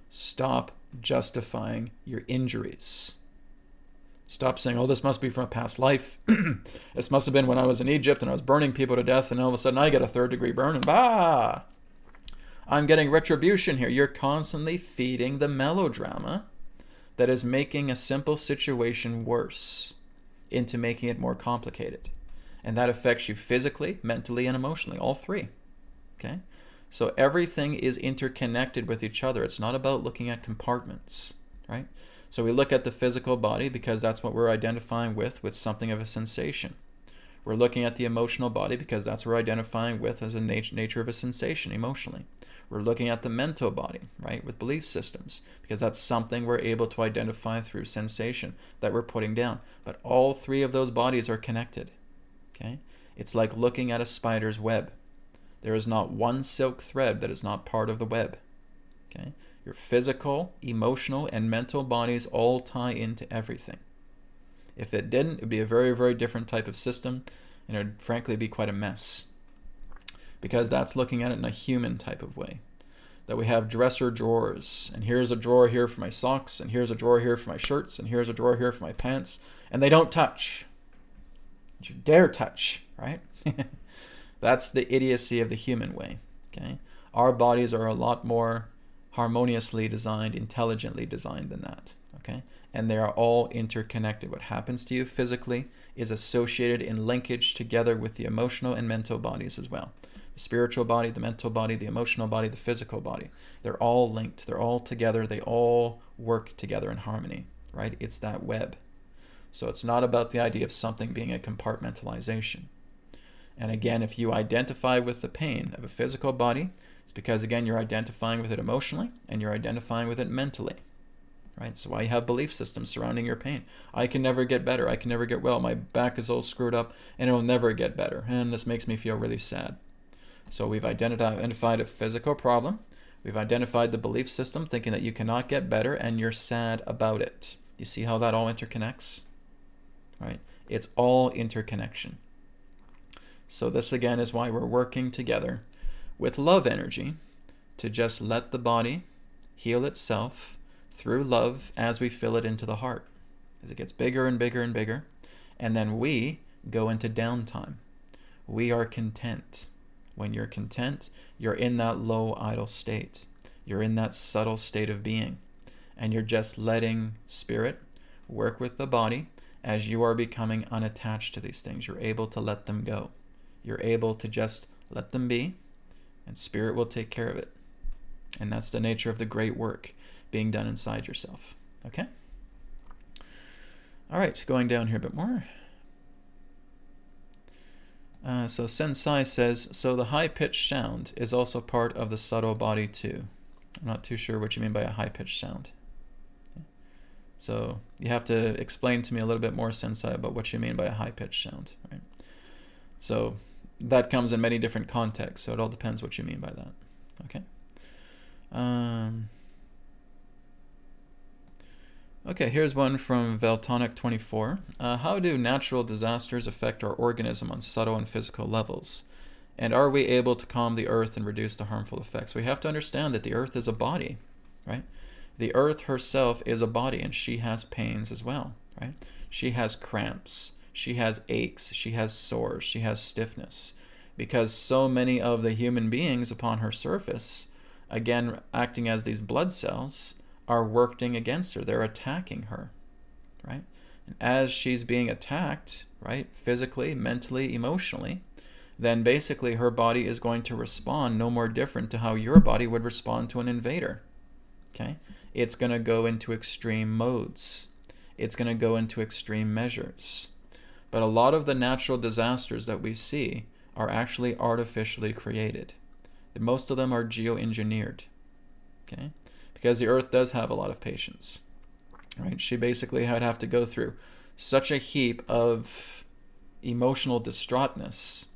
Stop justifying your injuries. Stop saying, oh, this must be from a past life. This must have been when I was in Egypt and I was burning people to death, and all of a sudden I get a 3rd-degree burn, and I'm getting retribution here. You're constantly feeding the melodrama that is making a simple situation worse into making it more complicated. And that affects you physically, mentally, and emotionally, all three. Okay? So everything is interconnected with each other. It's not about looking at compartments, right? So we look at the physical body because that's what we're identifying with something of a sensation. We're looking at the emotional body because that's what we're identifying with as a nature of a sensation emotionally. We're looking at the mental body, right, with belief systems, because that's something we're able to identify through sensation that we're putting down. But all three of those bodies are connected, okay? It's like looking at a spider's web. There is not one silk thread that is not part of the web, okay? Your physical, emotional, and mental bodies all tie into everything. If it didn't, it would be a very, very different type of system, and it would frankly be quite a mess. Because that's looking at it in a human type of way. That we have dresser drawers, and here's a drawer here for my socks, and here's a drawer here for my shirts, and here's a drawer here for my pants, and they don't touch. Don't you dare touch, right? That's the idiocy of the human way, okay? Our bodies are a lot more harmoniously designed, intelligently designed than that, okay? And they are all interconnected. What happens to you physically is associated in linkage together with the emotional and mental bodies as well. The spiritual body, the mental body, the emotional body, the physical body. They're all linked. They're all together. They all work together in harmony, right? It's that web. So it's not about the idea of something being a compartmentalization. And again, if you identify with the pain of a physical body, it's because, again, you're identifying with it emotionally and you're identifying with it mentally, right? So I have belief systems surrounding your pain. I can never get better. I can never get well. My back is all screwed up and it'll never get better. And this makes me feel really sad. So we've identified a physical problem. We've identified the belief system, thinking that you cannot get better and you're sad about it. You see how that all interconnects? Right? It's all interconnection. So this, again, is why we're working together with love energy to just let the body heal itself through love as we fill it into the heart. As it gets bigger and bigger and bigger. And then we go into downtime. We are content. When you're content, you're in that low idle state. You're in that subtle state of being. And you're just letting spirit work with the body as you are becoming unattached to these things. You're able to let them go. You're able to just let them be, and spirit will take care of it. And that's the nature of the great work being done inside yourself. Okay? All right, going down here a bit more. So Sensei says, so the high-pitched sound is also part of the subtle body too. I'm not too sure what you mean by a high-pitched sound. So you have to explain to me a little bit more, Sensei, about what you mean by a high-pitched sound. Right? So that comes in many different contexts, so it all depends what you mean by that. Okay? Okay, here's one from Valtonic24. How do natural disasters affect our organism on subtle and physical levels? And are we able to calm the earth and reduce the harmful effects? We have to understand that the earth is a body, right? The earth herself is a body, and she has pains as well, right? She has cramps, she has aches, she has sores, she has stiffness, because so many of the human beings upon her surface, again, acting as these blood cells, are working against her. They're attacking her, right? And as she's being attacked, right, physically, mentally, emotionally, then basically her body is going to respond no more different to how your body would respond to an invader, okay? It's going to go into extreme modes. It's going to go into extreme measures. But a lot of the natural disasters that we see are actually artificially created. Most of them are geoengineered, okay? Because the earth does have a lot of patience, right? She basically would have to go through such a heap of emotional distraughtness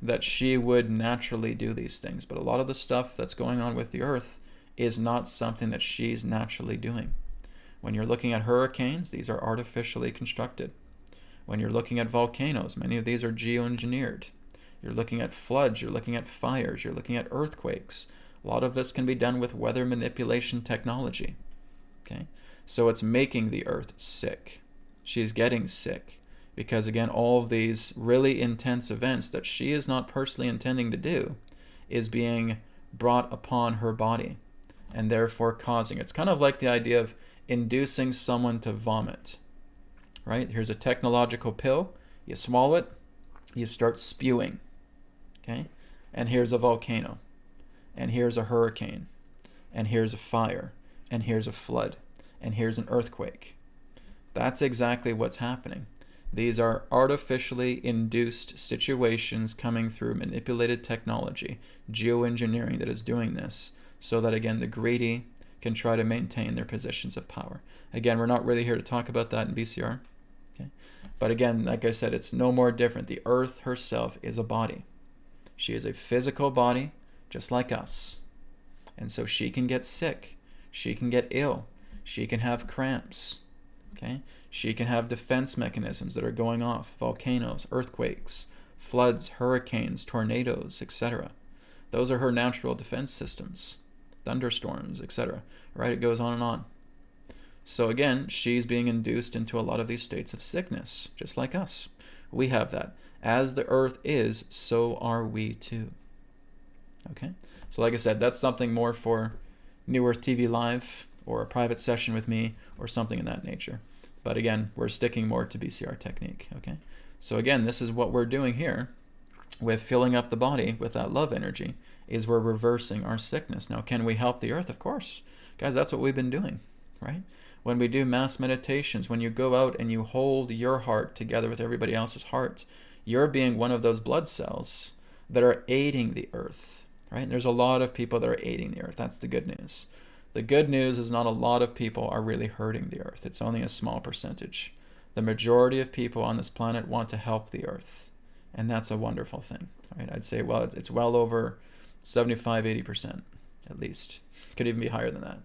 that she would naturally do these things. But a lot of the stuff that's going on with the earth is not something that she's naturally doing. When you're looking at hurricanes, these are artificially constructed. When you're looking at volcanoes, many of these are geoengineered. You're looking at floods, you're looking at fires, you're looking at earthquakes. A lot of this can be done with weather manipulation technology. Okay? So it's making the earth sick. She's getting sick because, again, all of these really intense events that she is not personally intending to do is being brought upon her body and therefore causing. It's kind of like the idea of inducing someone to vomit. Right? Here's a technological pill. You swallow it, you start spewing. Okay? And here's a volcano. And here's a hurricane, and here's a fire, and here's a flood, and here's an earthquake. That's exactly what's happening. These are artificially induced situations coming through manipulated technology, geoengineering that is doing this, so that, again, the greedy can try to maintain their positions of power. Again, we're not really here to talk about that in BCR. Okay? But again, like I said, it's no more different. The earth herself is a body. She is a physical body, just like us. And so she can get sick. She can get ill. She can have cramps. Okay? She can have defense mechanisms that are going off. Volcanoes, earthquakes, floods, hurricanes, tornadoes, etc. Those are her natural defense systems. Thunderstorms, etc. Right? It goes on and on. So again, she's being induced into a lot of these states of sickness, just like us. We have that. As the earth is, so are we too. Okay, so like I said, that's something more for New Earth TV Live or a private session with me or something in that nature. But again, we're sticking more to BCR technique. Okay, so again, this is what we're doing here with filling up the body with that love energy, is we're reversing our sickness. Now, can we help the earth? Of course. Guys, that's what we've been doing, right? When we do mass meditations, when you go out and you hold your heart together with everybody else's heart, you're being one of those blood cells that are aiding the earth. Right? There's a lot of people that are aiding the earth. That's the good news. The good news is not a lot of people are really hurting the earth. It's only a small percentage. The majority of people on this planet want to help the earth. And that's a wonderful thing. Right? I'd say, well, it's well over 75, 80% at least. Could even be higher than that.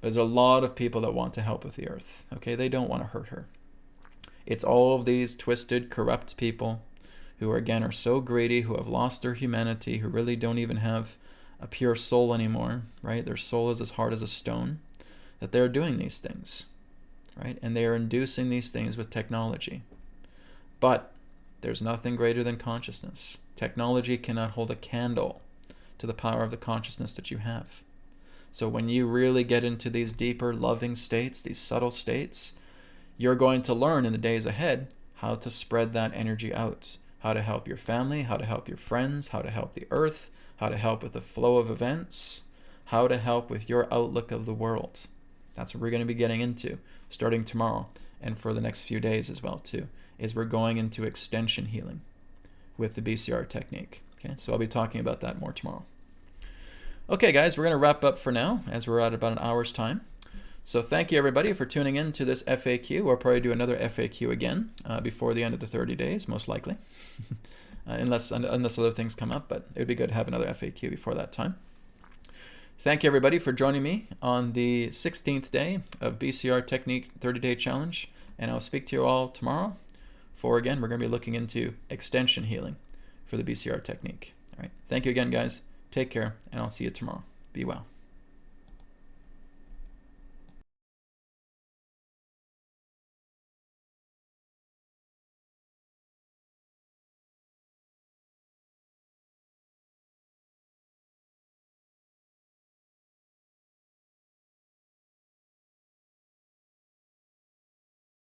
But there's a lot of people that want to help with the earth. Okay? They don't want to hurt her. It's all of these twisted, corrupt people who, again, are so greedy, who have lost their humanity, who really don't even have a pure soul anymore, right? Their soul is as hard as a stone, that they're doing these things, right? And they are inducing these things with technology. But There's nothing greater than consciousness. Technology cannot hold a candle to the power of the consciousness that you have. So when you really get into these deeper loving states, these subtle states, you're going to learn in the days ahead how to spread that energy out, how to help your family, how to help your friends, how to help the earth, how to help with the flow of events, how to help with your outlook of the world. That's what we're going to be getting into starting tomorrow and for the next few days as well too, is we're going into extension healing with the BCR technique. Okay, so I'll be talking about that more tomorrow. Okay, guys, we're going to wrap up for now as we're at about an hour's time. So thank you, everybody, for tuning in to this FAQ. We'll probably do another FAQ again before the end of the 30 days, most likely, unless other things come up, but it would be good to have another FAQ before that time. Thank you, everybody, for joining me on the 16th day of BCR Technique 30-Day Challenge, and I'll speak to you all tomorrow for, again, we're going to be looking into extension healing for the BCR technique. All right. Thank you again, guys. Take care, and I'll see you tomorrow. Be well.